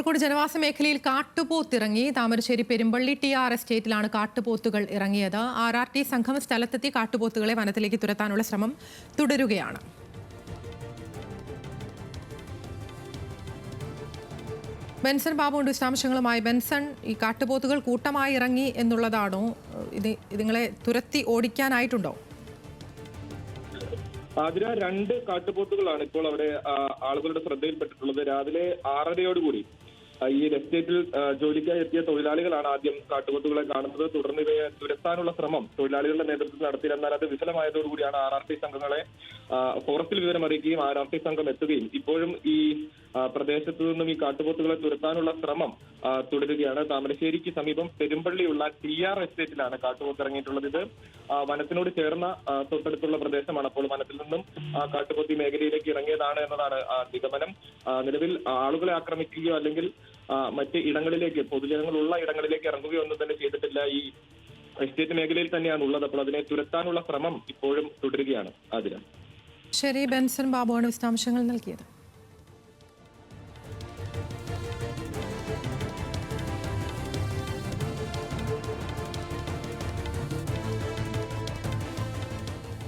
കോഴിക്കോട് ജനവാസ മേഖലയിൽ കാട്ടുപോത്തിറങ്ങി. താമരശ്ശേരി പെരുമ്പള്ളി TR എസ്റ്റേറ്റിലാണ് കാട്ടുപോത്തുകൾ ഇറങ്ങിയത്. RRT സംഘം സ്ഥലത്തെത്തി കാട്ടുപോത്തുകളെ വനത്തിലേക്ക് തുരത്താനുള്ള ശ്രമം തുടരുകയാണ്. ബെൻസൺ ബാബുണ്ട് വിശദാംശങ്ങളുമായി. ബെൻസൺ, ഈ കാട്ടുപോത്തുകൾ കൂട്ടമായി ഇറങ്ങി എന്നുള്ളതാണോ? ഇതുങ്ങളെ തുരത്തി ഓടിക്കാനായിട്ടുണ്ടോ? അതിന് രണ്ട് കാട്ടുപോത്തുകളാണ് ഇപ്പോൾ അവിടെ ആളുകളുടെ ശ്രദ്ധയിൽപ്പെട്ടിട്ടുള്ളത്. രാവിലെ 6:30യോടുകൂടി ഈ എസ്റ്റേറ്റിൽ ജോലിക്കായി എത്തിയ തൊഴിലാളികളാണ് ആദ്യം കാട്ടുപോത്തുകളെ കാണുന്നത്. തുടർന്ന് ഇവയെ തുരത്താനുള്ള ശ്രമം തൊഴിലാളികളുടെ നേതൃത്വത്തിൽ നടത്തി. എന്നാൽ അത് വിഫലമായതോടുകൂടിയാണ് RRT സംഘങ്ങളെ ഫോറസ്റ്റിൽ വിവരം അറിയിക്കുകയും RRT സംഘം എത്തുകയും ഇപ്പോഴും ഈ പ്രദേശത്തു നിന്നും ഈ കാട്ടുപോത്തുകളെ തുരത്താനുള്ള ശ്രമം തുടരുകയാണ്. താമരശ്ശേരിക്ക് സമീപം പെരുമ്പള്ളിയുള്ള TR എസ്റ്റേറ്റിലാണ് കാട്ടുപോത്ത് ഇറങ്ങിയിട്ടുള്ളത്. ഇത് വനത്തിനോട് ചേർന്ന തൊട്ടടുത്തുള്ള പ്രദേശമാണ്. അപ്പോൾ വനത്തിൽ നിന്നും കാട്ടുപോത്ത് മേഖലയിലേക്ക് ഇറങ്ങിയതാണ് എന്നതാണ് നിഗമനം. നിലവിൽ ആളുകളെ ആക്രമിക്കുകയോ അല്ലെങ്കിൽ മറ്റ് ഇടങ്ങളിലേക്ക്, പൊതുജനങ്ങളുള്ള ഇടങ്ങളിലേക്ക് ഇറങ്ങുകയോ ഒന്നും തന്നെ ചെയ്തിട്ടില്ല. ഈ എസ്റ്റേറ്റ് മേഖലയിൽ തന്നെയാണ് ഉള്ളത്. അപ്പോൾ അതിനെ തുരത്താനുള്ള ശ്രമം ഇപ്പോഴും തുടരുകയാണ്. അതിന് ശരി, ബെൻസൺ ബാബുവാണ് വിശദാംശങ്ങൾ നൽകിയത്.